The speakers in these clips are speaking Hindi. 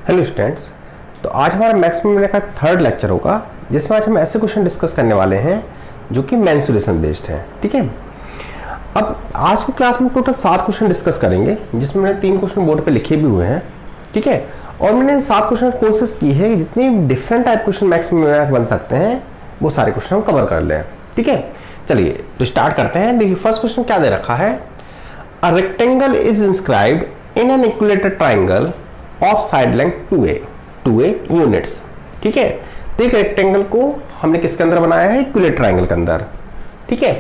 हेलो स्टूडेंट्स, तो आज हमारा मैक्सिमम एरिया का थर्ड लेक्चर होगा जिसमें आज हम ऐसे क्वेश्चन डिस्कस करने वाले हैं जो कि मेंसुरेशन बेस्ड है। ठीक है, अब आज की क्लास में टोटल 7 क्वेश्चन डिस्कस करेंगे जिसमें मैंने 3 क्वेश्चन बोर्ड पे लिखे भी हुए हैं। ठीक है, और मैंने 7 क्वेश्चन कोशिश की है कि जितने different type question maximum area बन सकते हैं वो सारे क्वेश्चन हम कवर कर लें। ठीक है, चलिए तो स्टार्ट करते हैं। देखिए फर्स्ट क्वेश्चन क्या दे रखा है, a rectangle is inscribed in an equilateral triangle of side length 2a units. ठीक है, तो एक रेक्टेंगल को हमने किसके अंदर बनाया है, इक्विलेटरल ट्राइंगल के अंदर। ठीक है,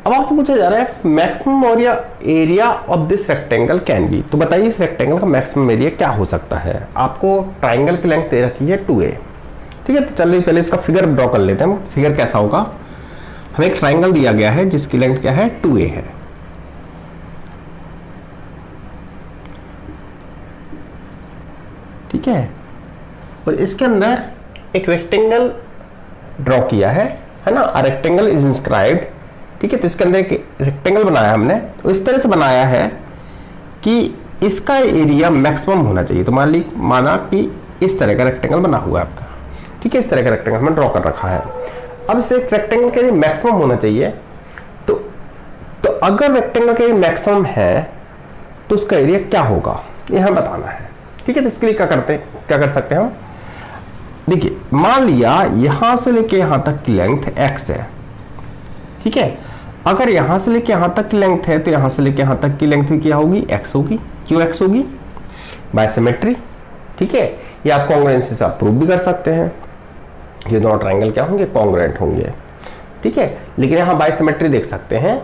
अब आपसे पूछा जा रहा है maximum area of this rectangle can be. तो बताइए इस रेक्टेंगल का मैक्सिमम एरिया क्या हो सकता है। आपको ट्राइंगल की लेंथ दे रखी है 2a। ठीक है, तो चलिए पहले इसका फिगर ड्रॉ कर लेते हैं। फिगर कैसा होगा, हमें एक ट्राइंगल दिया गया है जिसकी लेंथ क्या है, 2a है। ठीक है, और इसके अंदर एक रेक्टेंगल ड्रॉ किया है ना, अ रेक्टेंगल इज इंस्क्राइब्ड। ठीक है, तो इसके अंदर एक रेक्टेंगल बनाया हमने, इस तरह से बनाया है कि इसका एरिया मैक्सिमम होना चाहिए। तो माना कि इस तरह का रेक्टेंगल बना हुआ है आपका। ठीक है, इस तरह का रेक्टेंगल हमने ड्रॉ कर रखा है। अब इस रेक्टेंगल के लिए मैक्सिमम होना चाहिए। तो अगर रेक्टेंगल का एरिया मैक्सिमम है तो उसका एरिया क्या होगा ये हमें बताना है। ठीक है, तो इसके लिए क्या कर सकते हैं हम, देखिए मान लिया यहां से लेके यहां तक की लेंथ x है। ठीक है, अगर यहां से लेके यहां तक की लेंथ है तो यहां से लेके यहां तक की लेंथ क्या होगी, x होगी। क्यों x होगी, बाय सिमेट्री। ठीक है, ये आप कॉन्ग्रुएंसी से आप प्रूव भी कर सकते हैं, ये दोनों ट्राइंगल क्या होंगे, कॉन्ग्रुएंट होंगे। ठीक है, लेकिन यहां बाय सिमेट्री देख सकते हैं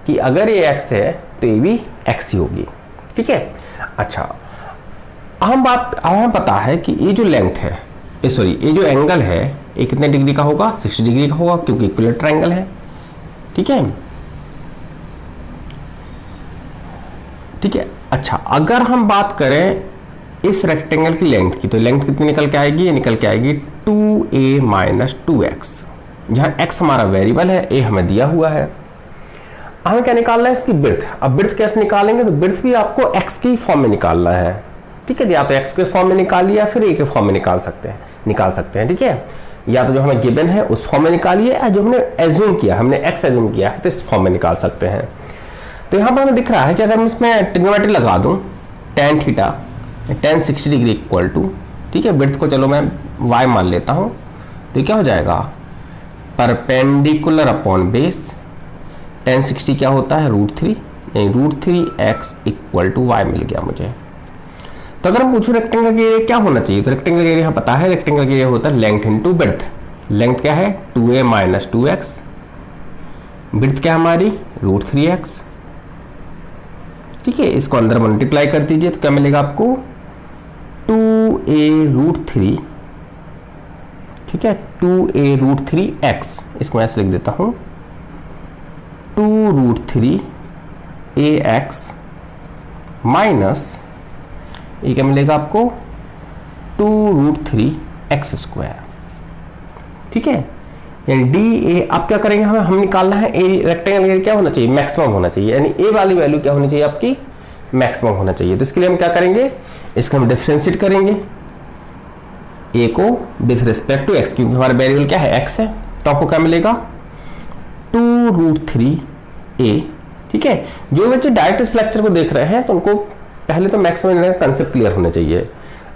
कि अगर ये x है तो ये भी x ही होगी। ठीक है, अच्छा हमें पता है कि ये जो लेंथ है, ये जो एंगल है ये कितने डिग्री का होगा, 60 डिग्री का होगा क्योंकि इक्विलेटरल ट्राइंगल है। ठीक है, ठीक है। अच्छा अगर हम बात करें इस रेक्टेंगल की लेंथ की, तो लेंथ कितनी निकल के आएगी, ये निकल के आएगी 2a माइनस 2x, जहां x हमारा वेरिएबल है, a हमें दिया हुआ है। हमें क्या निकालना है, इसकी बिर्थ। अब बिर्थ कैसे निकालेंगे, तो बिर्थ भी आपको x के फॉर्म में निकालना है। ठीक है, या तो x के फॉर्म में निकालिए या फिर a के फॉर्म में निकाल सकते हैं। ठीक है, या तो जो हमें गिवन है उस फॉर्म में निकालिए, या जो हमने एज्यूम किया, हमने x एज्यूम किया है तो इस फॉर्म में निकाल सकते हैं। तो यहाँ पर हमें दिख रहा है कि अगर मैं इसमें ट्रिग्नोमेट्री लगा दूं, tan theta tan 60 degree equal to, ठीक है, बिर्थ को चलो मैं y मान लेता हूँ, तो क्या हो जाएगा, परपेंडिकुलर अपॉन बेस tan 60 क्या होता है, √3, यानी √3x इक्वल टू y मिल गया मुझे। तो अगर हम पूछो रेक्टेंगल का एरिया क्या होना चाहिए, तो रेक्टेंगल का एरिया पता है, रेक्टेंगल का एरिया होता है लेंथ इनटू बिर्थ। लेंथ क्या है 2a माइनस 2x, बिर्थ क्या है हमारी √3x। ठीक है, इसको अंदर मल्टीप्लाई कर दीजिए तो क्या मिलेगा आपको 2a√3। ठीक है, 2a√3x, इसको मैं ऐसे लिख देता हूं 2√3ax माइनस ये क्या मिलेगा आपको 2√3x²। ठीक है, यानी DA आप क्या करेंगे, हम निकालना है रेक्टेंगल एरिया क्या होना चाहिए, मैक्सिमम होना चाहिए, यानी A वाली वैल्यू क्या होनी चाहिए आपकी, मैक्सिमम होना चाहिए। तो इसके लिए हम क्या करेंगे, इसका हम डिफरेंशिएट करेंगे A को विथ रिस्पेक्ट टू x, क्योंकि हमारा वेरिएबल क्या है x है, तो आपको क्या मिलेगा 2√3a। ठीक है, जो बच्चे डायरेक्ट इस लेक्चर को देख रहे हैं तो उनको पहले तो मैक्सिमम एरिया का कंसेप्ट क्लियर होना चाहिए।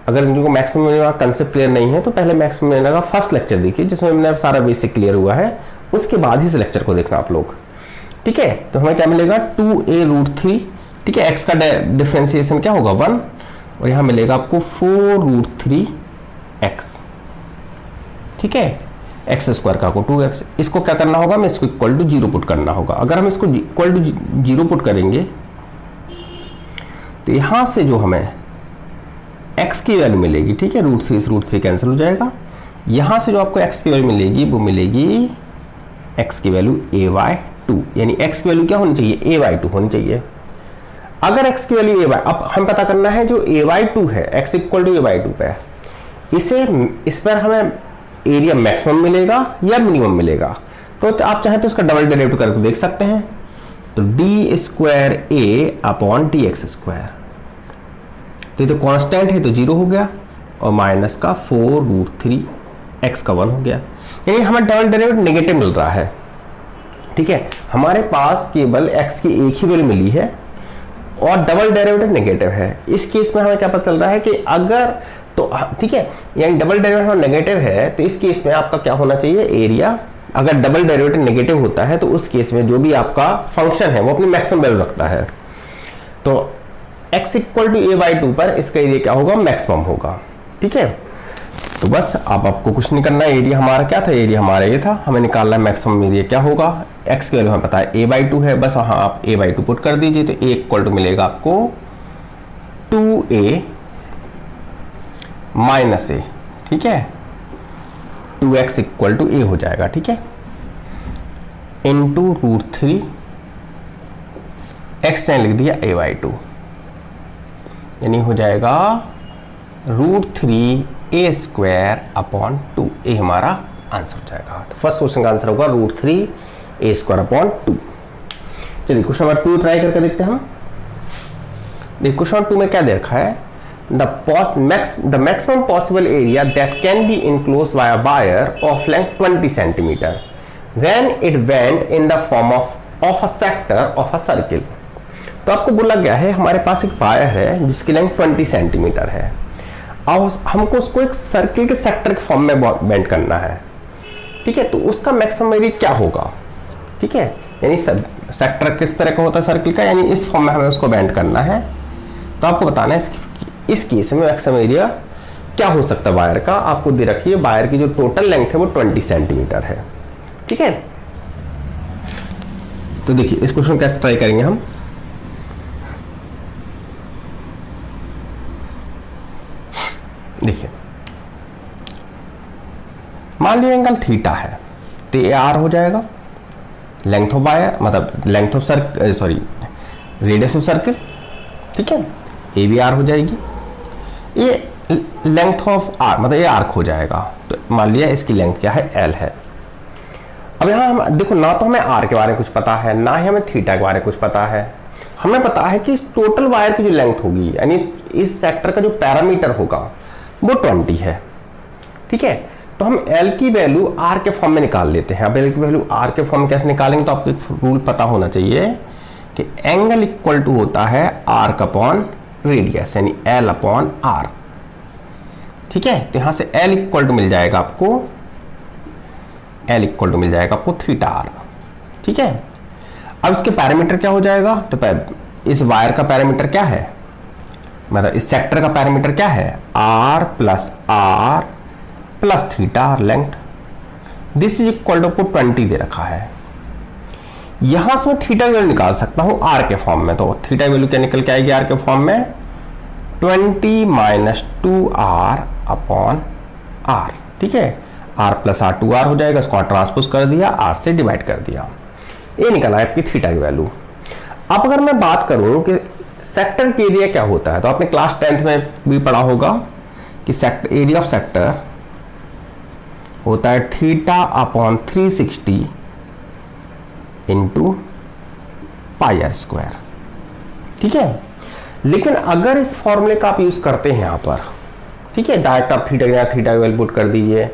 अगर इनको मैक्सिमम एरिया का कंसेप्ट क्लियर नहीं है तो पहले मैक्सिमम एरिया का फर्स्ट लेक्चर देखिए जिसमें मैंने सारा बेसिक क्लियर हुआ है, उसके बाद ही इस लेक्चर को देखना आप लोग। ठीक है, तो हमें क्या मिलेगा 2a√3। ठीक है, x का डिफरेंशिएशन क्या होगा 1, और यहाँ मिलेगा आपको 4√3x। ठीक है, x² का को 2x, इसको क्या करना होगा, मैं इसको इक्वल टू 0 पुट करना होगा। अगर हम इसको इक्वल टू 0 पुट करेंगे तो यहां से जो हमें x की वैल्यू मिलेगी, ठीक है, √3 से √3 कैंसिल हो जाएगा, यहां से जो आपको x की वैल्यू मिलेगी वो मिलेगी x की वैल्यू a/2, यानी x की वैल्यू क्या होनी चाहिए, a/2 होनी चाहिए। अगर x की वैल्यू अब हम पता करना है जो a/2 है, x इक्वल टू a/2 पे, इस पर हमें एरिया मैक्सिमम मिलेगा या मिनिमम मिलेगा। तो आप चाहे तो इसका डबल डेरिवेटिव करके देख सकते हैं, तो d²a/dx², तो ये तो कांस्टेंट है तो 0 हो गया, और माइनस का 4√3 x का 1 हो गया। यानी हमें डबल डेरिवेटिव नेगेटिव मिल रहा है। ठीक है, हमारे पास केवल x की एक ही वैल्यू मिली है और डबल डेरिवेटिव नेगेटिव है। इस केस में हमें क्या पता चल रहा है कि अगर तो ठीक है, यानी डबल डेरिवेटिव नेगेटिव है तो इस केस में आपका क्या होना चाहिए, एरिया। अगर डबल डेरिवेटिव नेगेटिव होता है तो उस केस में जो भी आपका फंक्शन है वो अपनी मैक्सिमम वैल्यू रखता है। तो x इक्वल टू a/2 पर इसका एरिया क्या होगा, मैक्सिमम होगा। ठीक है, तो बस अब आपको कुछ नहीं करना है। एरिया हमारा क्या था, एरिया हमारा ये था, हमें निकालना है मैक्सिमम एरिया क्या होगा। x की वैल्यू हमें पता है a/2 है, बस वहाँ आप a/2 पुट कर दीजिए तो a इक्वल टू मिलेगा आपको 2a माइनस a। ठीक है, 2x इक्वल टू a हो जाएगा। ठीक है, इंटू √3 x ने लिख दिया a/2, यानी हो जाएगा √3a² 2। ये हमारा आंसर हो जाएगा। तो फर्स्ट क्वेश्चन का आंसर होगा √3a² 2। चलिए क्वेश्चन नंबर 2 ट्राई करके देखते हैं हम। देखिए क्वेश्चन नंबर 2 में क्या दे रखा है, the maximum possible area that can B enclosed bye a wire of length 20 centimetre when it went in the form of a sector of a circle. तो आपको बोला गया है हमारे पास एक वायर है जिसकी लेंथ 20 सेंटीमीटर है, अब हमको उसको एक सर्किल के सेक्टर के फॉर्म में बेंड करना है। ठीक है, तो उसका मैक्सिमम एरिया क्या होगा। ठीक है, यानी सेक्टर किस तरह का होता है सर्किल का, यानी इस फॉर्म में हमें उसको बेंड करना है। तो आपको बताना है इस केस में मैक्सिमम एरिया क्या हो सकता है वायर का। आपको दे रखी है वायर की जो टोटल लेंथ है वो 20 सेंटीमीटर है। ठीक है, तो देखिए इस क्वेश्चन कैसे ट्राई करेंगे हम। देखिए मान लीजिए एंगल थीटा है तो ये आर हो जाएगा, लेंथ ऑफ वायर मतलब length of circle, sorry radius of circle. ठीक है, ए भी आर हो जाएगी, ये लेंथ ऑफ आर मतलब ये आर्क हो जाएगा। तो मान लिया इसकी लेंथ क्या है, एल है। अब यहाँ हम देखो ना तो हमें आर के बारे में कुछ पता है ना ही हमें थीटा के बारे में कुछ पता है। हमें पता है कि इस टोटल वायर की जो लेंथ होगी यानी इस सेक्टर का जो पैरामीटर होगा वो 20 है। ठीक है, तो हम L की वैल्यू R के फॉर्म में निकाल लेते हैं। अब L की वैल्यू R के फॉर्म में कैसे निकालेंगे, तो आपको एक रूल पता होना चाहिए कि एंगल इक्वल टू होता है आर्क अपॉन रेडियस यानी L अपॉन R। ठीक है, तो यहां से L इक्वल टू मिल जाएगा आपको, L इक्वल टू मिल जाएगा आपको थीटा R। ठीक है, अब इसके पैरामीटर क्या हो जाएगा, तो इस वायर का पैरामीटर क्या है, मतलब इस सेक्टर का पैरामीटर क्या है, R plus theta R length. This is equal to 20 दे रखा है। यहां से मैं थीटा वैल्यू निकाल सकता हूं आर के फॉर्म में। तो थीटा वैल्यू क्या निकल के आएगी आर के फॉर्म में, 20 माइनस 2r अपॉन आर। ठीक है, r प्लस आर 2r हो जाएगा, इसको ट्रांसपोज कर दिया, r से डिवाइड कर दिया, ये निकला आपकी थीटा की वैल्यू। अब अगर मैं बात करूं कि सेक्टर के एरिया क्या होता है, तो आपने क्लास 10th में भी पढ़ा होगा कि सेक्टर एरिया ऑफ सेक्टर होता है theta upon 360 into pi R square. ठीक है, लेकिन अगर इस फॉर्मूले का आप यूज करते हैं यहां पर, ठीक है, डायरेक्ट आप थीटा वैल्यू पुट कर दीजिए।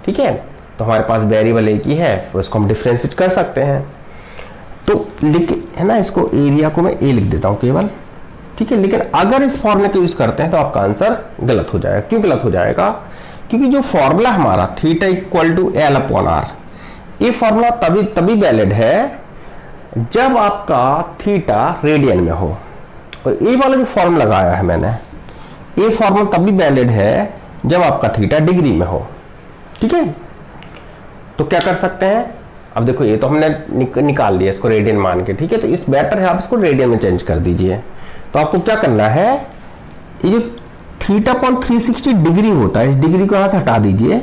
ठीक है, तो हमारे पास वेरिएबल एक ही है, उसको हम डिफरेंशिएट कर सकते हैं। तो लेकिन है ना, इसको एरिया को मैं ए लिख देता हूं केवल। ठीक है, लेकिन अगर इस फॉर्मूले का यूज करते हैं तो आपका आंसर गलत हो जाएगा। क्यों गलत हो जाएगा, क्योंकि जो फॉर्मूला हमारा theta equal to L upon R, ये फॉर्मूला तभी वैलिड है जब आपका थीटा रेडियन में हो। और ये वाला जो फॉर्मूला लगाया है मैंने, ये फॉर्मूला तभी वैलिड है जब आपका थीटा डिग्री में हो। ठीक है, तो क्या कर सकते हैं, अब देखो ये तो हमने निकाल लिया इसको रेडियन मान के। ठीक है, तो इस बेटर है आप इसको रेडियन में चेंज कर दीजिए। तो आपको क्या करना है, ये जो थीटा अपॉन 360 डिग्री होता है, इस डिग्री को यहां से हटा दीजिए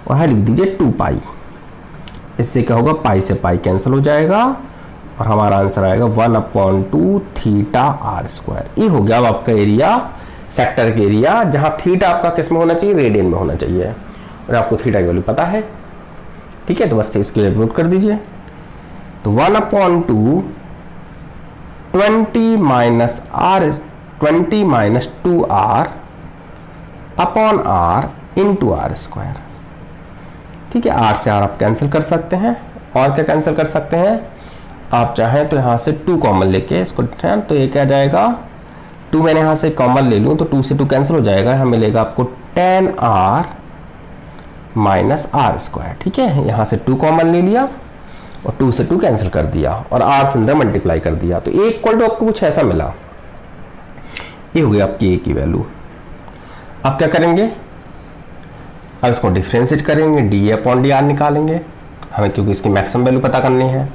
और यहां लिख दीजिए 2 पाई। इससे क्या होगा, पाई से पाई कैंसिल हो जाएगा और हमारा आंसर आएगा 1/2 थीटा आर स्क्वायर। ये हो गया अब आपका एरिया, सेक्टर के एरिया, जहां थीटा आपका किस में होना चाहिए, रेडियन में होना चाहिए, और आपको थीटा की वैल्यू पता है। ठीक है, तो बस इसके लिए नोट कर दीजिए। तो 1/2 20 minus 2r upon R into R square. ठीक है, आर से आर आप कैंसिल कर सकते हैं, और क्या कैंसिल कर सकते हैं, आप चाहें तो यहाँ से 2 कॉमन लेके इसको, तो ये क्या जाएगा 2, मैंने यहाँ से कॉमन ले लूँ तो 2 से 2 कैंसिल हो जाएगा, यहाँ मिलेगा आपको 10r माइनस आर स्क्वायर। ठीक है, यहाँ से 2 कॉमन ले लिया और 2 से 2 कैंसिल कर दिया और r से अंदर मल्टीप्लाई कर दिया, तो a इक्वल टू आपको कुछ ऐसा मिला। ये हो गई आपकी a की वैल्यू। अब क्या करेंगे, अब इसको डिफ्रेंशिएट करेंगे, डी अपॉन डी आर निकालेंगे हमें, क्योंकि इसकी मैक्सिमम वैल्यू पता करनी है।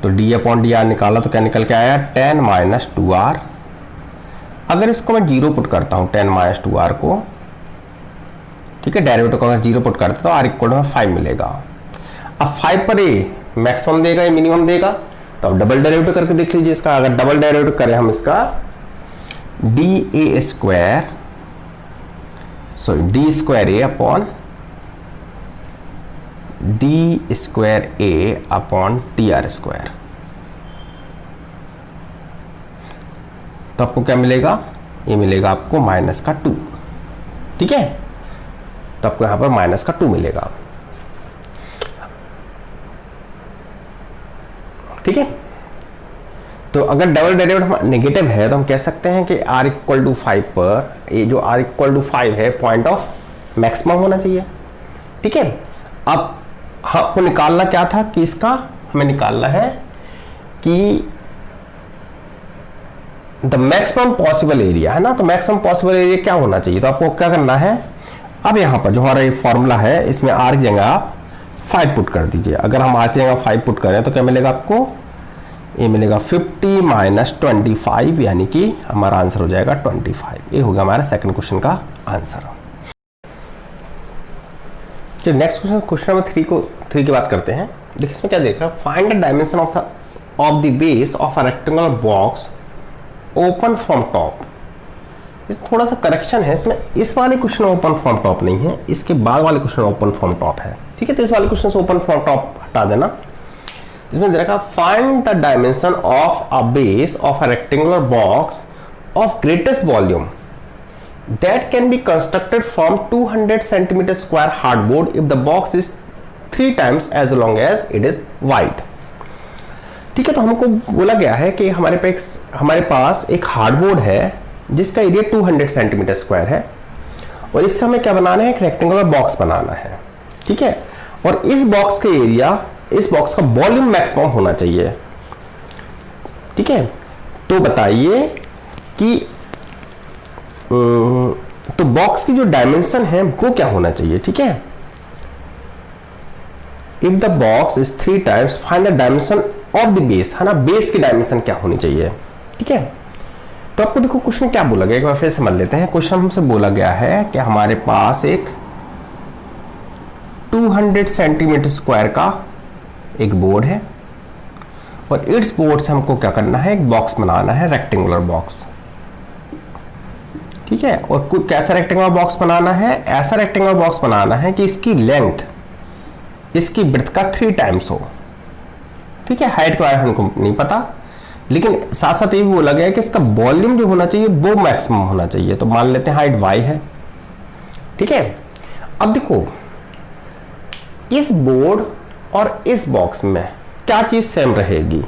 तो डी अपॉन डी आर निकाला तो क्या निकल के आया 10 माइनस 2r। अगर इसको मैं 0 पुट करता हूँ 10 माइनस 2r को, ठीक है, डेरिवेटिव को अगर 0 पुट करते तो r इक्वल टू 5 मिलेगा। अब 5 पर a मैक्सिमम देगा या मिनिमम देगा, तो अब डबल डेरिवेटिव करके देख लीजिए इसका। अगर डबल डेरिवेटिव करें हम इसका D square a upon D square a upon T R square, तो आपको क्या मिलेगा, ये मिलेगा आपको माइनस का 2। ठीक है, तो आपको यहां पर माइनस का 2 मिलेगा। ठीक है, तो अगर डबल डेरिवेटिव नेगेटिव है तो हम कह सकते हैं कि r इक्वल टू 5 पर, ये जो r इक्वल टू 5 है पॉइंट ऑफ मैक्सिमम होना चाहिए। ठीक है, अब आपको निकालना क्या था कि इसका हमें निकालना है कि द मैक्सिमम पॉसिबल एरिया, है ना, तो मैक्सिमम पॉसिबल एरिया क्या होना चाहिए, तो आपको क्या करना है, अब यहाँ पर जो हमारा ये फॉर्मूला है इसमें r की जगह आप 5 पुट कर दीजिए। अगर हम r की जगह 5 पुट करें तो क्या मिलेगा आपको, ये मिलेगा 50 माइनस 25, यानी कि हमारा आंसर हो जाएगा 25। ये होगा हमारा सेकंड क्वेश्चन का आंसर। चलिए नेक्स्ट क्वेश्चन नंबर 3 की बात करते हैं। देखिए इसमें क्या देख रहा है, find the dimension of the base of a rectangular box open from top. इस थोड़ा सा करेक्शन है इसमें, इस वाले क्वेश्चन ओपन फ्रॉम टॉप नहीं है, इसके बाद वाले क्वेश्चन ओपन फ्रॉम टॉप है। ठीक है, तो इस वाले क्वेश्चन से ओपन फ्रॉम टॉप हटा देना। इसमें दे रखा find the dimension of a base of a rectangular box of greatest volume that can be constructed from 200 centimetre square hardboard if the box is 3 times as long as it is wide. ठीक है, तो हमको बोला गया है कि हमारे पास एक हार्डबोर्ड है जिसका एरिया 200 सेंटीमीटर स्क्वायर है, और इससे हमें क्या बनाना है, एक रेक्टेंगुलर बॉक्स बनाना है। ठीक है, और इस बॉक्स का एरिया, इस बॉक्स का वॉल्यूम मैक्सिमम होना चाहिए। ठीक है, तो बताइए कि तो बॉक्स की जो डायमेंशन है वो क्या होना चाहिए। ठीक है, if the box is 3 times find the dimension of the base, है ना, बेस की डायमेंशन क्या होनी चाहिए। ठीक है, तो आपको देखो क्वेश्चन क्या बोला गया, एक बार फिर समझ लेते हैं। क्वेश्चन हमसे बोला गया है कि हमारे पास एक 200 सेंटीमीटर स्क्वायर का एक बोर्ड है, और इस बोर्ड से हमको क्या करना है, एक बॉक्स बनाना है, रेक्टेंगुलर बॉक्स। ठीक है, और कैसा रेक्टेंगुलर बॉक्स बनाना है, ऐसा रेक्टेंगुलर बॉक्स बनाना है कि इसकी लेंथ इसकी ब्रेड्थ का 3 टाइम्स हो। ठीक है, हाइट के बारे में हमको नहीं पता, लेकिन साथ साथ ये भी बोला गया है कि इसका वॉल्यूम जो होना चाहिए वो मैक्सिमम होना चाहिए। तो मान लेते हैं हाइट y है। ठीक है, अब देखो इस बोर्ड और इस बॉक्स में क्या चीज सेम रहेगी।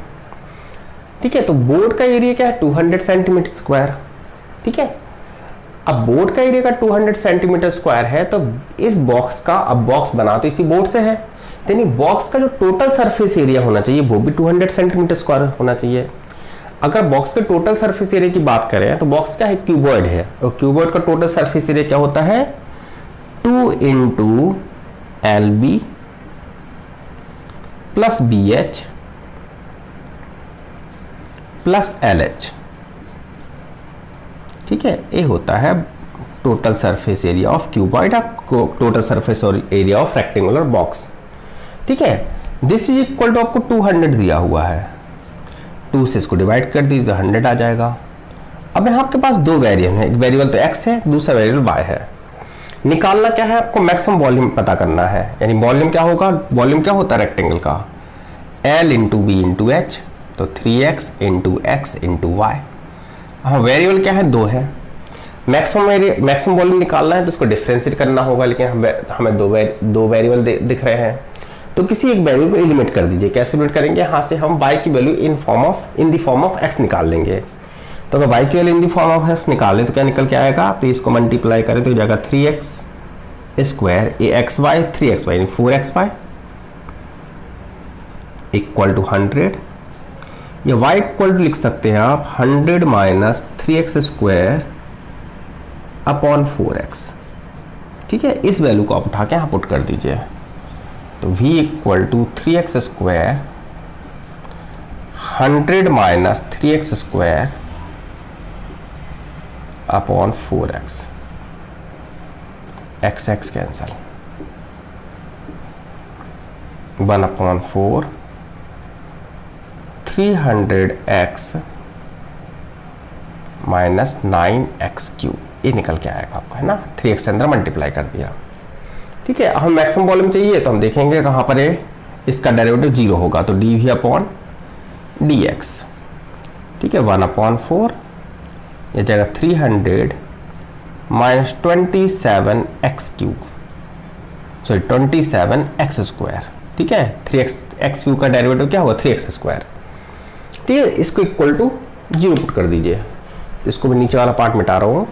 ठीक है, तो बोर्ड का एरिया क्या है, 200 सेंटीमीटर स्क्वायर। ठीक है, अब बोर्ड का एरिया का 200 सेंटीमीटर स्क्वायर है, तो इस बॉक्स का, अब बॉक्स बना तो इसी बोर्ड से है, यानी बॉक्स का जो टोटल सरफेस एरिया होना चाहिए वो भी 200 सेंटीमीटर स्क्वायर होना चाहिए। अगर बॉक्स के टोटल सरफेस एरिया की बात करें तो बॉक्स क्या है, क्यूबॉइड है, और क्यूबॉइड का टोटल सरफेस एरिया क्या होता है, 2 into LB plus BH plus LH। ठीक है, ये होता है total surface area of cuboid, total surface area of rectangular box. ठीक है, दिस इज इक्वल टू आपको 200 दिया हुआ है, 2 से इसको डिवाइड कर दी तो 100 आ जाएगा। अब यहाँ आपके पास 2 वेरिएबल है, एक वेरिएबल तो x है, दूसरा वेरिएबल y है। निकालना क्या है, आपको मैक्सिमम वॉल्यूम पता करना है, यानी वॉल्यूम क्या होगा, वॉल्यूम क्या होता है रेक्टेंगल का, L into B into H, तो 3x into X into Y. हाँ, वेरिएबल क्या है, 2 है। मैक्सिमम वॉल्यूम निकालना है तो उसको डिफरेंशिएट करना होगा, लेकिन हमें दो वेरिएबल दिख रहे हैं, तो किसी एक वैल्यू को एलिमिनेट कर दीजिए। कैसे एलिमिनेट करेंगे, यहाँ से हम y की value in the form of x निकाल लेंगे। तो अगर y की value in the form of x निकालें तो क्या निकल के आएगा, तो इसको मल्टीप्लाई करें तो हो जाएगा 3x स्क्वायर ये xy 3xy यानी 4xy इक्वल टू 100, या y इक्वल टू लिख सकते हैं आप 100 minus 3x square upon 4x। ठीक है, इस वैल्यू को आप उठा के यहाँ पुट कर दीजिए, तो v equal to 3x square 100 minus 3x square upon 4x, x cancel, 1 upon 4 300x minus 9x cube, ये निकल के आएगा आपका, है ना। 3x से अंदर मल्टीप्लाई कर दिया। ठीक है, हम मैक्सिमम वॉल्यूम चाहिए तो हम देखेंगे कहाँ पर है, इसका डेरिवेटिव 0 होगा, तो D V upon D X. ठीक है, 1 अपॉन 4 ये जाएगा 300 minus 27x cube, sorry 27x square. ठीक है, 3x क्यूब का डेरिवेटिव क्या होगा, 3x स्क्वायर। ठीक है, इसको इक्वल टू 0 पुट कर दीजिए, इसको मैं नीचे वाला पार्ट मिटा रहा हूँ।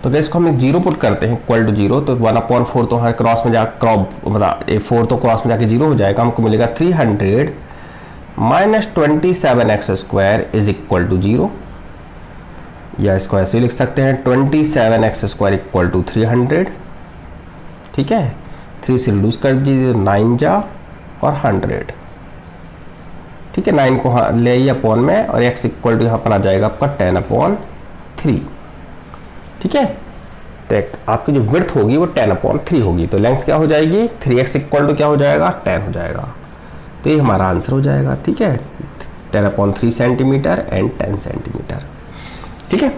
तो गैस को हम 0 पुट करते हैं इक्वल टू 0, तो 1 अपॉन 4 तो हर क्रॉस में जा मतलब 4 तो क्रॉस में जाके 0 हो जाएगा, हमको मिलेगा 300 minus 27x square is equal to 0, या इसको ऐसे लिख सकते हैं 27x स्क्वायर इक्वल टू 300। ठीक है, 3 से रिड्यूस कर दीजिए 9 जा और 100। ठीक है, 9 को ले आइए अपॉन में, और x इक्वल टू यहाँ पर आ जाएगा आपका 10/3। ठीक है, तो आपकी जो विड्थ होगी वो 10/3 होगी, तो लेंथ क्या हो जाएगी, 3x इक्वल टू क्या हो जाएगा, 10 हो जाएगा। तो ये हमारा आंसर हो जाएगा। ठीक है, 10/3 सेंटीमीटर एंड 10 सेंटीमीटर। ठीक है,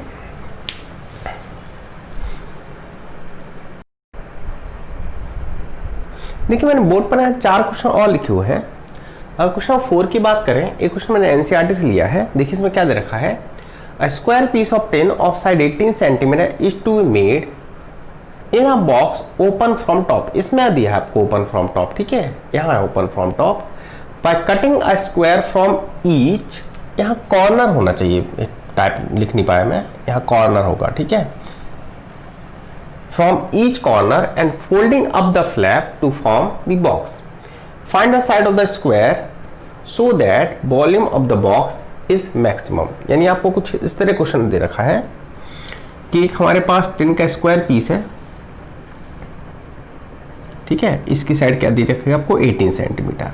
देखिए मैंने बोर्ड पर 4 क्वेश्चन और लिखे हुए हैं। अगर क्वेश्चन 4 की बात करें, एक क्वेश्चन मैंने एनसीईआरटी से लिया है। देखिए इसमें क्या दे रखा है, A square piece of tin of side 18 cm is to be made in a box open from top। इसमें दिया है आपको open from top। ठीक है, यहाँ है open from top। By cutting a square from each, यहाँ कॉर्नर होना चाहिए, टाइप लिख नहीं पाया मैं, यहाँ कॉर्नर होगा। ठीक है, from each corner and folding up the flap to form the box, find the side of the square so that volume of the box is maximum. यानी आपको कुछ इस तरह क्वेश्चन दे रखा है कि एक हमारे पास टिन का स्क्वायर पीस है। ठीक है, इसकी साइड क्या दे रखी है आपको, 18 सेंटीमीटर।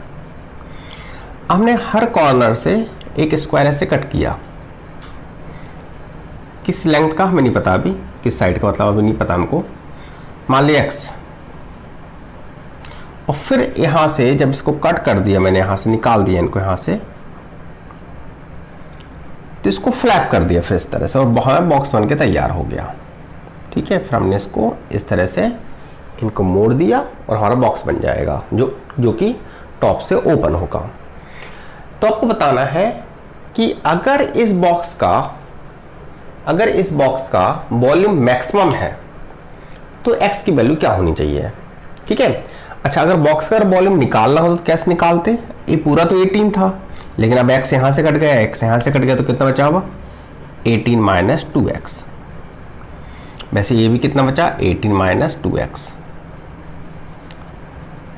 हमने हर कॉर्नर से एक स्क्वायर ऐसे कट किया, किस लेंथ का हमें नहीं पता अभी, किस साइड का मतलब अभी नहीं पता हमको, मान लिया x। और फिर यहां से जब इसको कट कर दिया मैंने, यहां से निकाल दिया इनको यहां से, तो इसको फ्लैप कर दिया फिर इस तरह से, और हमारा बॉक्स बन के तैयार हो गया। ठीक है, फिर हमने इसको इस तरह से इनको मोड़ दिया और हमारा बॉक्स बन जाएगा, जो कि टॉप से ओपन होगा। तो आपको बताना है कि अगर इस बॉक्स का वॉल्यूम मैक्सिमम है तो x की वैल्यू क्या होनी चाहिए। ठीक है, अच्छा अगर बॉक्स का वॉल्यूम निकालना हो तो कैसे निकालते, ये पूरा तो 18 था, लेकिन अब x यहां से कट गया, x यहां से कट गया, तो कितना बचा हुआ 18 माइनस 2x। वैसे ये भी कितना बचा 18 माइनस 2x,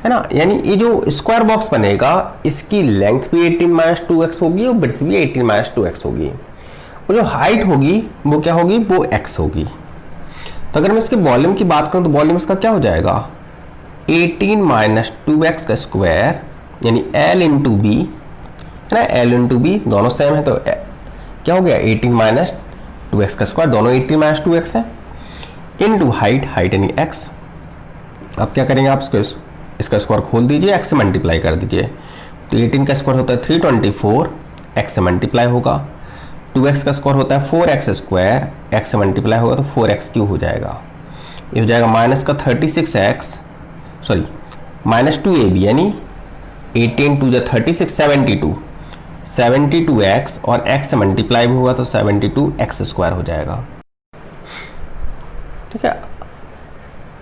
है ना। यानी ये जो स्क्वायर बॉक्स बनेगा इसकी लेंथ भी 18 माइनस 2x होगी और ब्रेड्थ भी 18 माइनस 2x होगी, और जो हाइट होगी वो क्या होगी, वो x होगी। तो अगर मैं इसके वॉल्यूम की बात करूं तो वॉल्यूम इसका क्या हो जाएगा, 18 माइनस 2x का स्क्वायर, यानी L इंटू बी, है ना, L इंटू बी दोनों सेम है, तो क्या हो गया 18 माइनस 2x का स्क्वायर, दोनों 18 माइनस 2x है, इंटू हाइट यानी x। अब क्या करेंगे आप, इसका स्क्वायर खोल दीजिए, x से मल्टीप्लाई कर दीजिए, तो 18 का स्क्वायर होता है 324, x से मल्टीप्लाई होगा, 2x का स्क्वायर होता है 4x स्क्वायर, x से मल्टीप्लाई होगा तो 4x क्यूब हो जाएगा। ये हो जाएगा माइनस का 36x, सॉरी माइनस 2ab, यानी 18 2 36 72, 72x और x से मल्टीप्लाई भी होगा तो 72x² हो जाएगा। ठीक है,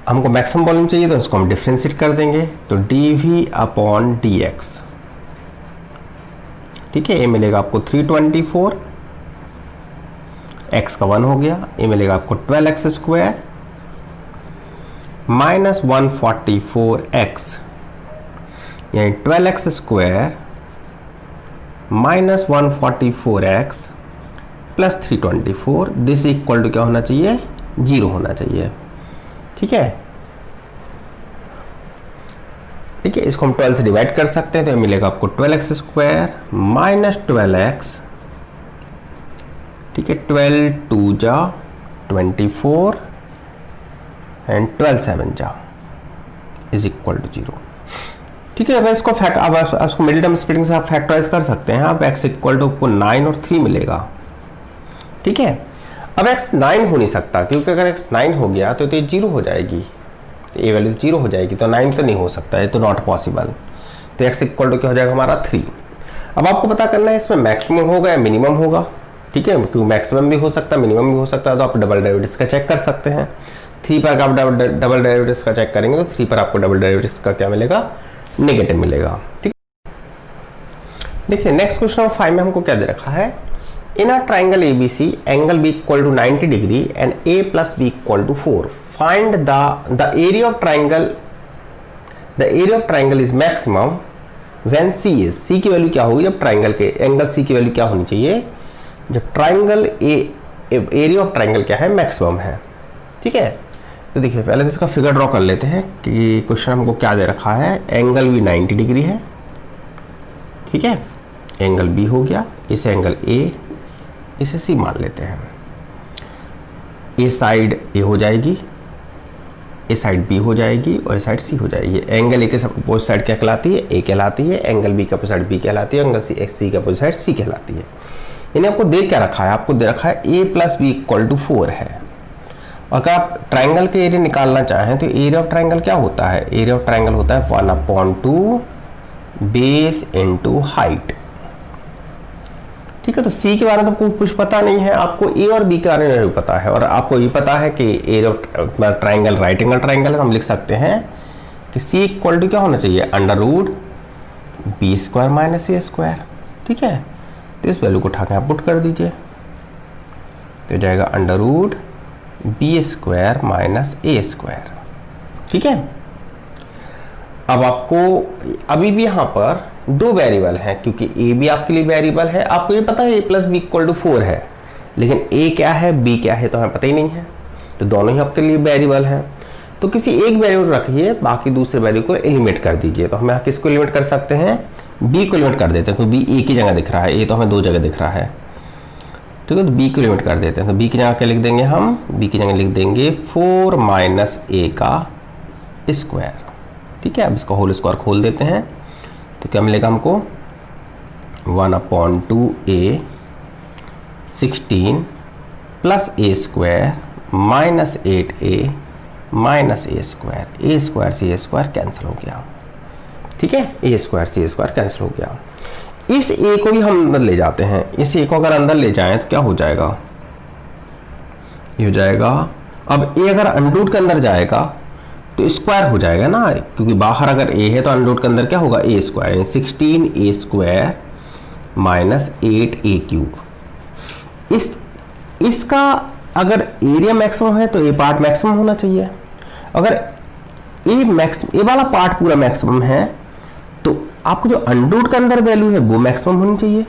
हमको मैक्सिमम वॉल्यूम चाहिए तो उसको हम डिफ्रेंशिएट कर देंगे तो dV/dx। ठीक है, ये मिलेगा आपको 324, x का 1 हो गया, ये मिलेगा आपको 12x² माइनस 144x, यानी 12x² minus 144x plus 324, this equal to क्या होना चाहिए, 0 होना चाहिए। ठीक है, ठीक है, इसको हम 12 से डिवाइड कर सकते हैं तो मिलेगा आपको 12x² माइनस 12x। ठीक है, 12 2 जा 24 एंड 12 7 जा इज इक्वल टू 0। ठीक है, अगर इसको अब इसको मिडिल टर्म स्प्लिटिंग से आप फैक्टराइज कर सकते हैं। अब x इक्वल टू आपको 9 और 3 मिलेगा। ठीक है, अब x 9 हो नहीं सकता क्योंकि अगर x 9 हो गया तो ये 0 हो जाएगी, तो ये वैल्यू 0 हो जाएगी, तो 9 तो नहीं हो सकता, ये तो नॉट पॉसिबल। तो x इक्वल टू क्या हो जाएगा हमारा 3। अब आपको पता करना है इसमें मैक्सिमम होगा या मिनिमम होगा। ठीक है, क्योंकि मैक्सिमम भी हो सकता है मिनिमम भी हो सकता है, तो आप डबल डेरिवेटिव्स का चेक कर सकते हैं। 3 पर आप डबल डेरिवेटिव्स का चेक करेंगे तो 3 पर आपको डबल डेरिवेटिव्स का क्या मिलेगा, नेगेटिव मिलेगा। ठीक, देखिए नेक्स्ट क्वेश्चन नंबर 5 में हमको क्या दे रखा है, in a triangle ABC angle B equal to 90 degree and A plus B equal to 4, find the area of triangle is maximum when C is, C की वैल्यू क्या होगी जब ट्राइंगल के एंगल C की वैल्यू क्या होनी चाहिए जब ट्राइंगल एरिया ऑफ ट्राइंगल क्या है, मैक्सिमम है। ठीक है, तो देखिए पहले तो इसका फिगर ड्रॉ कर लेते हैं कि क्वेश्चन हमको क्या दे रखा है। एंगल भी 90 डिग्री है। ठीक है, एंगल B हो गया, इसे एंगल A, इसे C मान लेते हैं। ये साइड A हो जाएगी, ये साइड B हो जाएगी और ये साइड C हो जाएगी। एंगल A के अपोजिट साइड क्या कहलाती है, A कहलाती है। एंगल B के अपोजिट साइड B कहलाती है। एंगल C के अपोजिट साइड C कहलाती है। इन्हें आपको दे क्या रखा है, आपको दे रखा है A plus B equal to 4 है। अगर आप ट्राइंगल के एरिया निकालना चाहें तो एरिया ऑफ ट्राइंगल क्या होता है, एरिया ऑफ ट्राइंगल होता है 1/2 बेस इनटू हाइट। ठीक है, तो C के बारे में तो कुछ पता नहीं है, आपको A और B के बारे में नहीं पता है। और आपको ये पता है कि area of triangle right angle triangle है, हम लिख सकते हैं कि C इक्वल टू क्या होना चाहिए, √B² माइनस A²। ठीक है, तो इस वैल्यू को उठा के आप पुट कर दीजिए तो जाएगा √B² माइनस A²। ठीक है, अब आपको अभी भी यहाँ पर 2 वेरिएबल हैं क्योंकि A भी आपके लिए वेरिएबल है। आपको ये पता है A plus B equal to 4 है, लेकिन A क्या है B क्या है तो हमें पता ही नहीं है, तो दोनों ही आपके लिए वेरिएबल हैं। तो किसी एक वेरिएबल रखिए, बाकी दूसरे वैल्यू को एलिमिनेट कर दीजिए। तो हमें किसको एलिमिनेट कर सकते हैं, B को एलिमिनेट कर देते हैं क्योंकि B एक ही जगह दिख रहा है, A तो हमें 2 जगह दिख रहा है। ठीक है, तो B को एलिमिनेट कर देते हैं। तो B की जगह क्या लिख देंगे हम, B की जगह लिख देंगे 4 माइनस A का स्क्वायर। ठीक है, अब इसका होल स्क्वायर खोल देते हैं तो क्या मिलेगा हमको 1/2A 16 plus A² minus 8A minus A²। A² से A² कैंसिल हो गया। ठीक है, A² से A² कैंसिल हो गया। इस A को भी हम अंदर ले जाते हैं, इस A को अगर अंदर ले जाएं तो क्या हो जाएगा, ये हो जाएगा, अब A अगर अंडरूट के अंदर जाएगा तो स्क्वायर हो जाएगा ना, क्योंकि बाहर अगर A है तो अंडरूट के अंदर क्या होगा, A² यानी 16A² माइनस 8A³। इसका अगर एरिया मैक्सिमम है तो A पार्ट मैक्सिमम होना चाहिए। अगर A वाला पार्ट पूरा मैक्सिमम है तो आपको जो अंडरूट के अंदर वैल्यू है वो मैक्सिमम होनी चाहिए,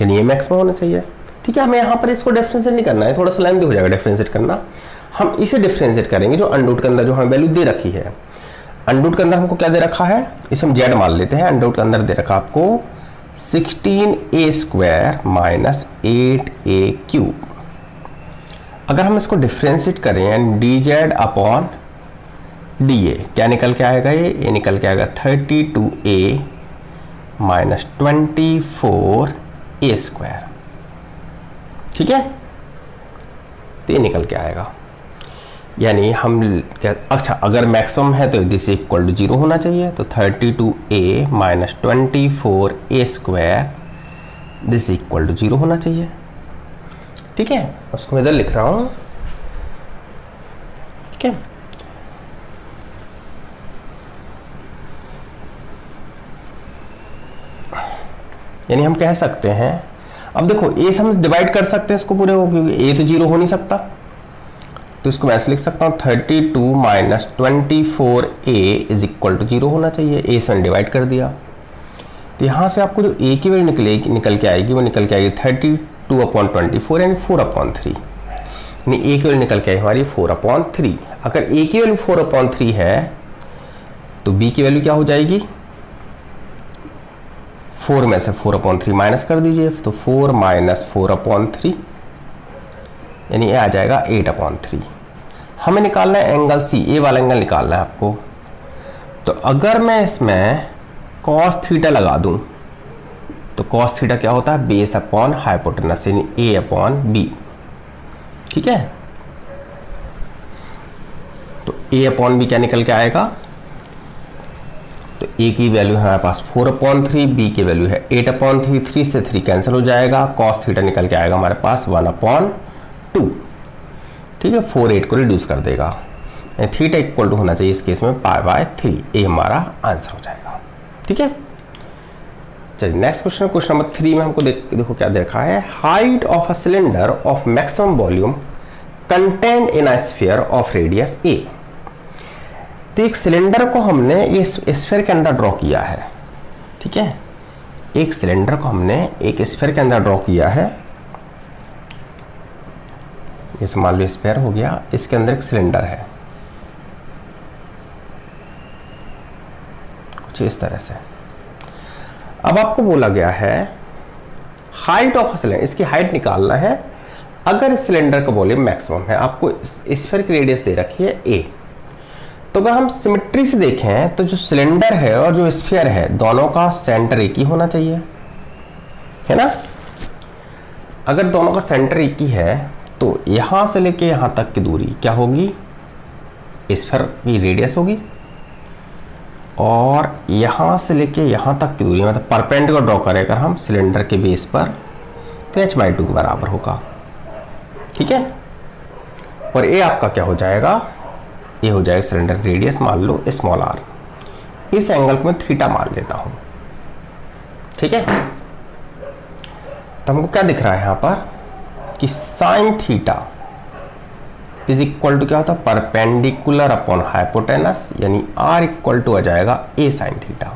यानी ये मैक्सिमम होना चाहिए। ठीक है, हमें यहाँ पर इसको डिफरेंशिएट नहीं करना है, थोड़ा सा लेंथी हो जाएगा डिफरेंशिएट करना। हम इसे डिफरेंशिएट करेंगे जो अंडरूट के अंदर जो हमें वैल्यू दे रखी है। अंडरूट के अंदर हमको क्या दे रखा है, इसे हम Z मान लेते हैं। अंडरूट के अंदर दे रखा आपको 16A² माइनस 8A³। अगर हम इसको डिफरेंशिएट करें यानी dZ/dA क्या निकल के आएगा, ये निकल के आएगा 32A माइनस 24A²। ठीक है, तो ये निकल के आएगा, यानी हम क्या, अच्छा अगर मैक्सिमम है तो दिस इक्वल टू 0 होना चाहिए। तो 32A minus 24A² this equal to 0 होना चाहिए। ठीक है, उसको मैं इधर लिख रहा हूं। ठीक है, यानी हम कह सकते हैं, अब देखो ए से हम डिवाइड कर सकते हैं इसको पूरे को, क्योंकि ए तो 0 हो नहीं सकता, तो इसको मैं ऐसे लिख सकता हूँ 32 minus 24a is equal to 0 होना चाहिए। ए से मैंने डिवाइड कर दिया, तो यहाँ से आपको जो ए की वैल्यू निकल के आएगी वो निकल के आएगी 32/24 यानी 4/3, यानी ए की वैल्यू निकल के आई हमारी 4/3। अगर ए की वैल्यू 4/3 है तो बी की वैल्यू क्या हो जाएगी, 4 में से 4/3 माइनस कर दीजिए, तो 4 माइनस 4/3 यानी ये आ जाएगा 8/3। हमें निकालना है एंगल सी, ए वाला एंगल निकालना है आपको। तो अगर मैं इसमें cos थीटा लगा दूं तो cos थीटा क्या होता है, बेस अपॉन हाइपोटेनस यानी a/b। ठीक है, तो a/b क्या निकल के आएगा, तो a की वैल्यू है हमारे पास 4/3, b की वैल्यू है 8/3, 3 से 3 कैंसिल हो जाएगा, cos थीटा निकल के आएगा हमारे पास 1/2। ठीक है, 4 8 को रिड्यूस कर देगा, थीटा इक्वल टू होना चाहिए इस केस में π/3, ये हमारा आंसर हो जाएगा। ठीक है, चलिए नेक्स्ट क्वेश्चन, क्वेश्चन नंबर 3 में हमको देखो क्या देखा है, height of a cylinder of maximum volume content in a sphere of radius a। तो एक सिलेंडर को हमने इस स्फीयर के अंदर ड्रॉ किया है। ठीक है, एक सिलेंडर को हमने एक स्फीयर के अंदर ड्रॉ किया है, इस मान लो स्फीयर हो गया, इसके अंदर एक सिलेंडर है कुछ इस तरह से। अब आपको बोला गया है हाइट ऑफ अ सिलेंडर, इसकी हाइट निकालना है अगर इस सिलेंडर का वॉल्यूम मैक्सिमम है। आपको स्फीयर की रेडियस दे रखी है a, तो अगर हम सिमेट्री से देखें तो जो सिलेंडर है और जो स्फीयर है दोनों का सेंटर एक ही होना चाहिए, है ना। अगर दोनों का सेंटर एक ही है तो यहां से लेके यहां तक की दूरी क्या होगी, स्फीयर की रेडियस होगी, और यहां से लेके यहां तक की दूरी मतलब परपेंडिकुलर ड्रॉ करें अगर हम सिलेंडर के बेस पर तो h/2 के बराबर होगा। ठीक है, और ये आपका क्या हो जाएगा, ये हो जाएगा सिलेंडर रेडियस, मान लो स्मॉल r। इस एंगल को मैं थीटा मान लेता हूं। ठीक है, तो हमको क्या दिख रहा है यहां पर कि sine theta is equal to क्या होता है, परपेंडिकुलर अपॉन हाइपोटेनस, यानी r इक्वल टू आ जाएगा a साइन थीटा।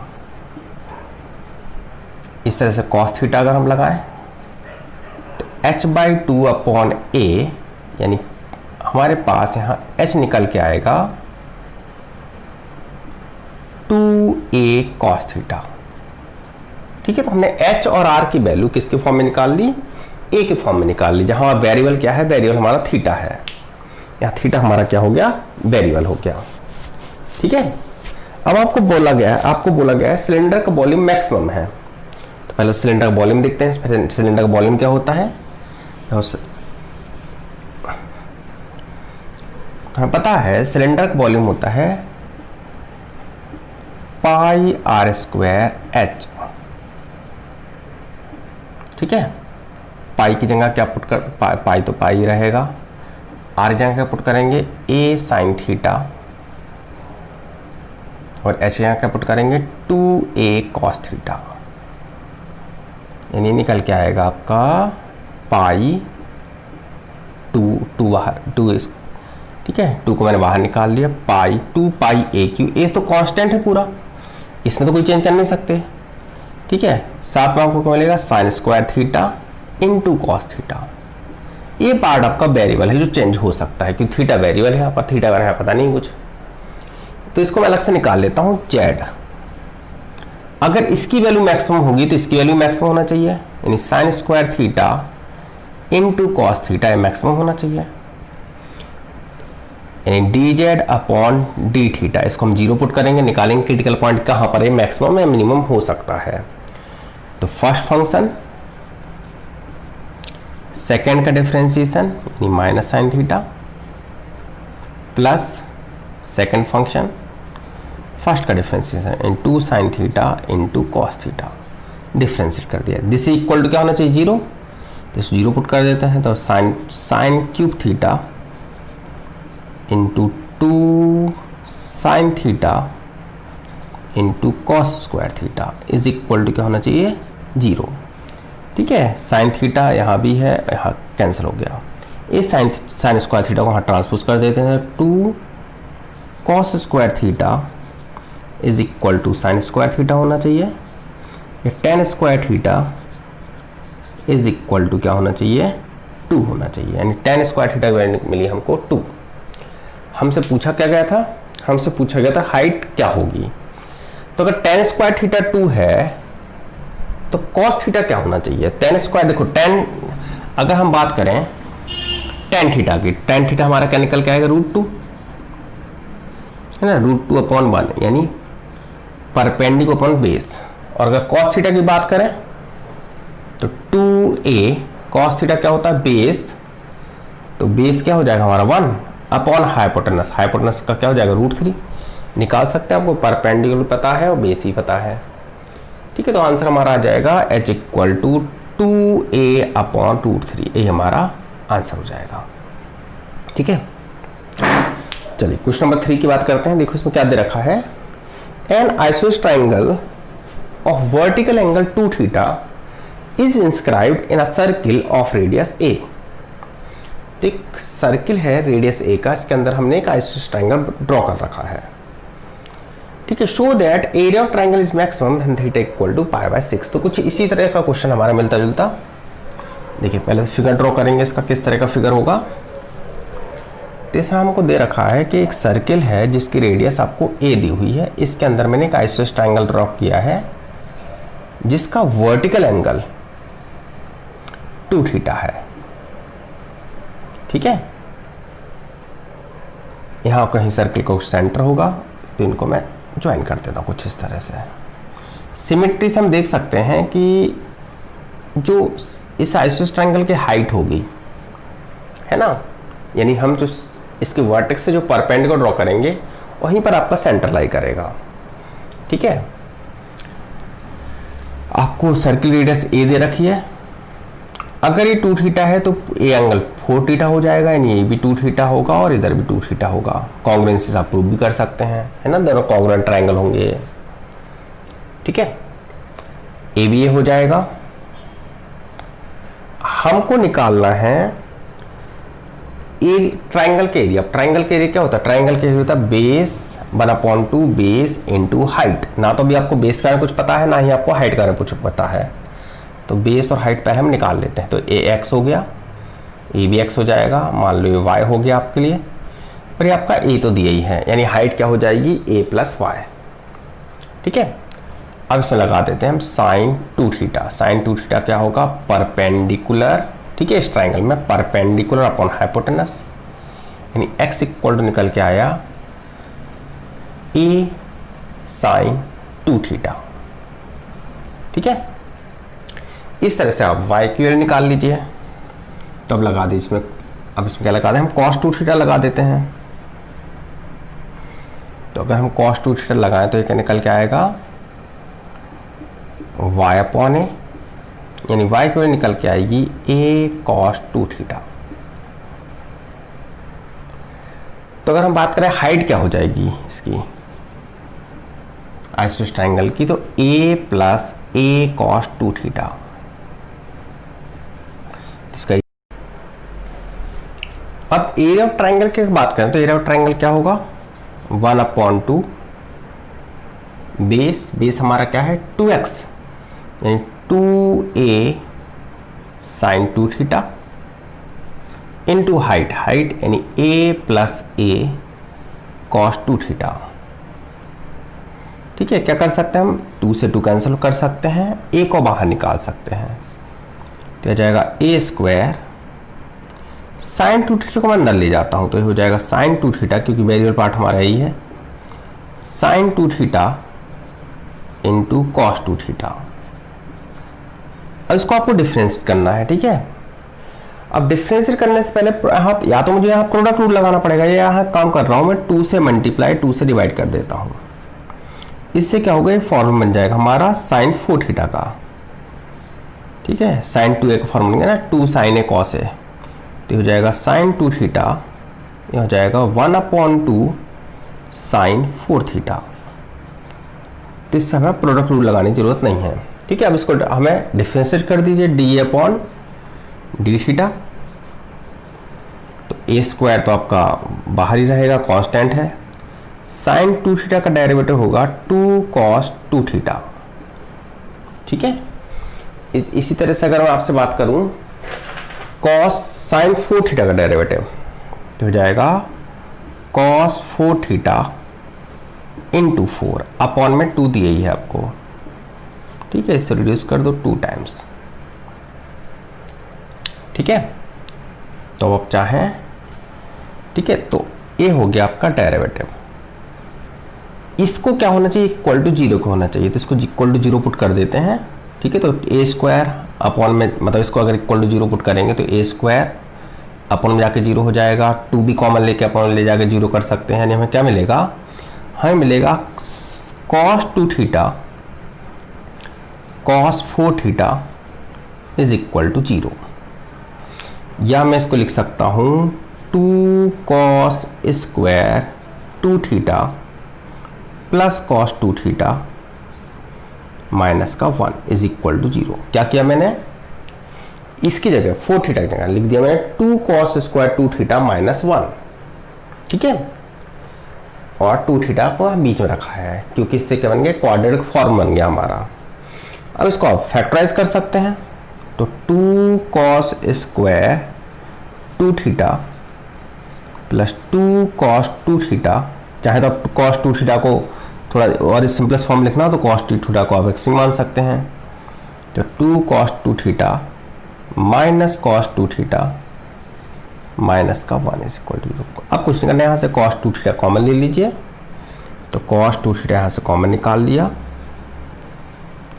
इस तरह से cos थीटा अगर हम लगाएं तो h/2 अपॉन a, यानी हमारे पास यहां h निकल के आएगा 2a cos थीटा। ठीक है, तो हमने h और r की वैल्यू किसके फॉर्म में निकाल ली, a के फॉर्म में निकाल ली, जहां वेरिएबल क्या है, वेरिएबल हमारा थीटा है, यहाँ थीटा हमारा क्या हो गया, वेरिएबल हो गया। ठीक है, अब आपको बोला गया है सिलेंडर का वॉल्यूम मैक्सिमम है, तो पहले सिलेंडर का वॉल्यूम देखते हैं। सिलेंडर का वॉल्यूम क्या होता है, हमें पता है सिलेंडर का वॉल्यूम होता है πr²h। ठीक है, पाई की जगह क्या पुट कर, पाई तो पाई रहेगा, आर जगह क्या पुट करेंगे a साइन थीटा, और h यहाँ क्या पुट करेंगे 2a cos थीटा, यानी निकल के आएगा आपका पाई 2 बाहर 2। ठीक है, 2 को मैंने बाहर निकाल लिया, पाई 2πaq, ए तो कांस्टेंट है पूरा, इसमें तो कोई चेंज कर नहीं सकते। ठीक है, साथ में आपको क्या मिलेगा, sign square theta into cos theta. ये पार्ट आपका वेरिएबल है जो चेंज हो सकता है, क्योंकि थीटा वेरिएबल है, यहाँ पर थीटा है पता नहीं कुछ, तो इसको मैं अलग से निकाल लेता हूँ z। अगर इसकी वैल्यू मैक्सिमम होगी तो इसकी वैल्यू मैक्सिमम होना चाहिए, यानी sign square theta into cos theta maximum होना चाहिए, यानी dz अपॉन डी थीटा। इसको हम 0 पुट करेंगे, निकालेंगे क्रिटिकल पॉइंट कहाँ पर है, मैक्सिमम या मिनिमम हो सकता है। तो फर्स्ट फंक्शन सेकेंड का डिफरेंशिएशन यानी minus sine theta plus second function first का डिफरेंशिएशन इन 2 sine theta into cos theta, differentiate कर दिया। दिस इक्वल टू क्या होना चाहिए, 0, तो इस 0 पुट कर देते हैं, तो sine cube theta into 2 sine theta into cos square theta is equal to क्या होना चाहिए, 0। ठीक है, साइन थीटा यहाँ भी है, यहाँ कैंसिल हो गया। इस साइन स्क्वायर थीटा को यहाँ ट्रांसपोज कर देते हैं, 2 cos square theta is equal to sine square theta होना चाहिए। ये tan square theta is equal to क्या होना चाहिए, 2 होना चाहिए, यानी टेन स्क्वायर थीटा की वैल्यू मिली हमको 2। हमसे पूछा क्या गया था, हमसे पूछा गया था हाइट क्या होगी। तो अगर टेन स्क्वायर थीटा 2 है तो कॉस थीटा क्या होना चाहिए, टेन स्क्वायर, देखो टेन, अगर हम बात करें टेन थीटा की, टेन थीटा हमारा क्या निकल के आएगा, √2 है ना, √2/1 यानी परपेंडिकुलर अपॉन बेस। और अगर कॉस थीटा की बात करें तो 2a कॉस थीटा क्या होता है, बेस, तो बेस क्या हो जाएगा हमारा 1/, हाइपोटेनस, हाइपोटेनस का क्या हो जाएगा, √3। निकाल सकते हैं, आपको परपेंडिकुलर पता है और बेस ही पता है। ठीक है, तो आंसर हमारा आ जाएगा h इक्वल टू 2a/√3, ये हमारा आंसर हो जाएगा। ठीक है, चलिए क्वेश्चन नंबर 3 की बात करते हैं। देखो इसमें क्या दे रखा है, एन आइसोस triangle of vertical angle 2 theta is inscribed in a circle of radius a। एक सर्किल है रेडियस a का, इसके अंदर हमने एक आइसोस ट्राइंगल ड्रॉ कर रखा है। ठीक है, show that area of triangle is maximum when theta equal to π/6। तो कुछ इसी तरह का क्वेश्चन हमारा मिलता जुलता। देखिए पहले फिगर ड्रॉ करेंगे, इसका किस तरह का फिगर होगा। तो इसमें हमको दे रखा है कि एक सर्किल है जिसकी रेडियस आपको a दी हुई है, इसके अंदर मैंने एक आइसोस ट्राइंगल ड्रॉ किया है जिसका वर्टिकल एंगल 2 थीटा है। ठीक है, यहां कहीं सर्किल का सेंटर होगा, तो इनको मैं ज्वाइन कर देता हूँ कुछ इस तरह से। सिमेट्री से हम देख सकते हैं कि जो इस आइसोस ट्रायंगल की हाइट होगी, है ना, यानी हम जो इसके वर्टेक्स से जो परपेंडिकुलर ड्रॉ करेंगे वहीं पर आपका सेंटर लाई करेगा। ठीक है, आपको सर्किल रेडियस ए दे रखी है। अगर ये 2 थीटा है तो ए एंगल 4 थीटा हो जाएगा, यानी ये भी 2 थीटा होगा और इधर भी 2 थीटा होगा। कॉन्ग्रुएंसी आप प्रूव भी कर सकते हैं, है ना, दोनों कॉन्ग्रुएंट ट्रायंगल होंगे। ठीक है, ए भी ये हो जाएगा। हमको निकालना है ए ट्रायंगल के एरिया। ट्रायंगल के एरिया क्या होता है, ट्रायंगल के एरिया होता है बेस 1/2 बेस इंटू हाइट। ना तो भी आपको बेस का कुछ पता है, ना ही आपको हाइट का कुछ पता है, तो बेस और हाइट पहले हम निकाल लेते हैं। तो ए एक्स हो गया, ए भी एक्स हो जाएगा, मान लो ये वाई हो गया आपके लिए, और ये आपका ए तो दिया ही है, यानी हाइट क्या हो जाएगी, ए प्लस वाई। ठीक है, अब इसमें लगा देते हैं हम साइन 2 थीटा। साइन 2 थीटा क्या होगा, परपेंडिकुलर, ठीक है, इस ट्राइंगल में परपेंडिकुलर अपॉन हाइपोटेनस, यानी एक्स इक्वल टू निकल के आया ए साइन 2 थीटा। ठीक है, इस तरह से आप y की वैल्यू निकाल लीजिए। तो अब लगा दीजिए इसमें, अब इसमें क्या लगा दें हम, cos 2 थीटा लगा देते हैं। तो अगर हम cos 2 थीटा लगाएं तो ये क्या निकल के आएगा, y अपॉन ए, यानी y की वैल्यू निकल के आएगी a cos 2 थीटा। तो अगर हम बात करें हाइट क्या हो जाएगी इसकी आइसोस ट्रायंगल की, तो a plus a cos 2 theta. इसका अब एरिया ऑफ ट्रायंगल की बात करें तो एरिया ऑफ ट्रायंगल क्या होगा, 1/2 बेस हमारा क्या है 2x, यानी 2a sine 2 theta into height यानी a plus a cos 2 theta. ठीक है, क्या कर सकते हैं हम, 2 से 2 कैंसिल कर सकते हैं, a को बाहर निकाल सकते हैं, तो हो जाएगा a स्क्वायर साइन 2 थीटा को मैं अंदर ले जाता हूं तो ये हो जाएगा साइन 2 थीटा, क्योंकि वेरिएबल पार्ट हमारा यही है, sine 2 theta into cos 2 theta. अब इसको आपको डिफरेंशिएट करना है। ठीक है, अब डिफरेंशिएट करने से पहले यहाँ या तो मुझे यहाँ प्रोडक्ट रूल लगाना पड़ेगा, या यहाँ काम कर रहा हूँ मैं 2 से मल्टीप्लाई 2 से डिवाइड कर देता हूँ। इससे क्या होगा, ये फॉर्मूला बन जाएगा हमारा साइन 4 थीटा का, ठीक है, साइन 2a का फॉर्म बनेगा ना 2 sin a cos a, तो हो जाएगा साइन 2 थीटा, ये हो जाएगा 1/2 साइन 4 थीटा। तो इससे हमें प्रोडक्ट रूल लगाने की जरूरत नहीं है। ठीक है, अब इसको हमें डिफरेंशिएट कर दीजिए d/d थीटा। तो a स्क्वायर तो आपका बाहर ही रहेगा, कांस्टेंट है। साइन 2 थीटा का डेरिवेटिव होगा 2 cos 2 थीटा। ठीक है, इसी तरह से अगर मैं आपसे बात करूं cos साइन 4 थीटा का डेरिवेटिव, तो हो जाएगा cos 4 थीटा इंटू 4 अपॉन में 2 दिए ही है आपको। ठीक है, इससे रिड्यूस कर दो 2 टाइम्स। ठीक है, तो अब चाहें, ठीक है, तो ये हो गया आपका डेरिवेटिव। इसको क्या होना चाहिए, इक्वल टू 0 को होना चाहिए, तो इसको इक्वल टू 0 पुट कर देते हैं। ठीक है, तो a स्क्वायर अपॉन में, मतलब इसको अगर इक्वल टू 0 पुट करेंगे तो a स्क्वायर अपॉन में जाके 0 हो जाएगा। 2 भी कॉमन लेके अपॉन ले जाके 0 कर सकते हैं, यानी हमें क्या मिलेगा, हमें मिलेगा cos 2 theta cos 4 theta is equal to 0। या मैं इसको लिख सकता हूं 2 cos square 2 theta plus cos 2 theta minus का 1 इज इक्वल टू 0। क्या किया मैंने, इसकी जगह 4 थीटा की जगह लिख दिया मैंने 2 cos स्क्वायर 2 थीटा माइनस 1। ठीक है, और 2 थीटा को बीच में रखा है क्योंकि इससे क्या बन गया, क्वाड्रेटिक फॉर्म बन गया हमारा। अब इसको आप फैक्टराइज कर सकते हैं, तो 2 cos square 2 theta plus 2 cos 2 theta, चाहे तो आप cos 2 थीटा को थोड़ा और सिंपलेस्ट फॉर्म लिखना हो तो cos 2 थीटा को आप एक्सिम मान सकते हैं। तो 2 cos 2 theta minus cos 2 theta minus का 1 इज इक्वल टू 0। अब कुछ नहीं करना है, यहाँ से cos 2 थीटा कॉमन ले लीजिए, तो cos 2 थीटा यहाँ से कॉमन निकाल लिया।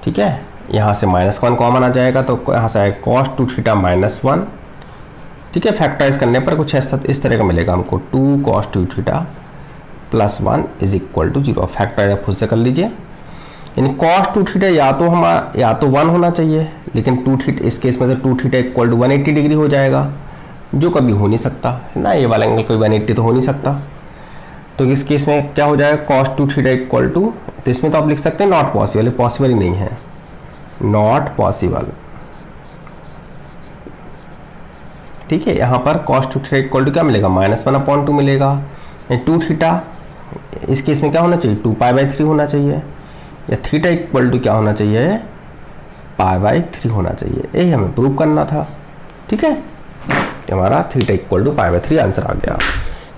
ठीक है, यहाँ से -1 कॉमन आ जाएगा, तो यहाँ से आएगा cos 2 थीटा माइनस 1। ठीक है, फैक्टराइज करने पर कुछ ऐसा इस तरह का मिलेगा हमको, 2 cos 2 theta plus 1 is equal to 0। Factorise आप खुद से कर लीजिए, यानी cos 2 थीटा या तो 1 होना चाहिए, लेकिन 2 थीटा इस केस में तो 2 थीटा इक्वल टू 180 डिग्री हो जाएगा, जो कभी हो नहीं सकता है ना, ये वाला एंगल कोई 180 तो हो नहीं सकता। तो इस केस में क्या हो जाएगा, cos 2 थीटा इक्वल टू, तो इसमें तो आप लिख सकते हैं नॉट पॉसिबल, पॉसिबल ही नहीं है, नॉट पॉसिबल। ठीक है, यहाँ पर cos 2 थीटा इक्वल टू क्या मिलेगा, -1/2 मिलेगा। 2 थीटा इस केस में क्या होना चाहिए, 2π/3 होना चाहिए, या थीटा इक्वल टू क्या होना चाहिए, π/3 होना चाहिए। यही हमें प्रूव करना था। ठीक है, हमारा थीटा इक्वल टू π/3 आंसर आ गया।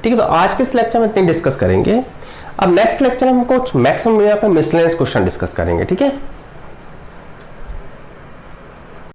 ठीक है, तो आज के इस लेक्चर में इतनी डिस्कस करेंगे। अब नेक्स्ट लेक्चर में हम कुछ मैक्सिमम यहाँ पे मिसलेनियस क्वेश्चन डिस्कस करेंगे। ठीक है।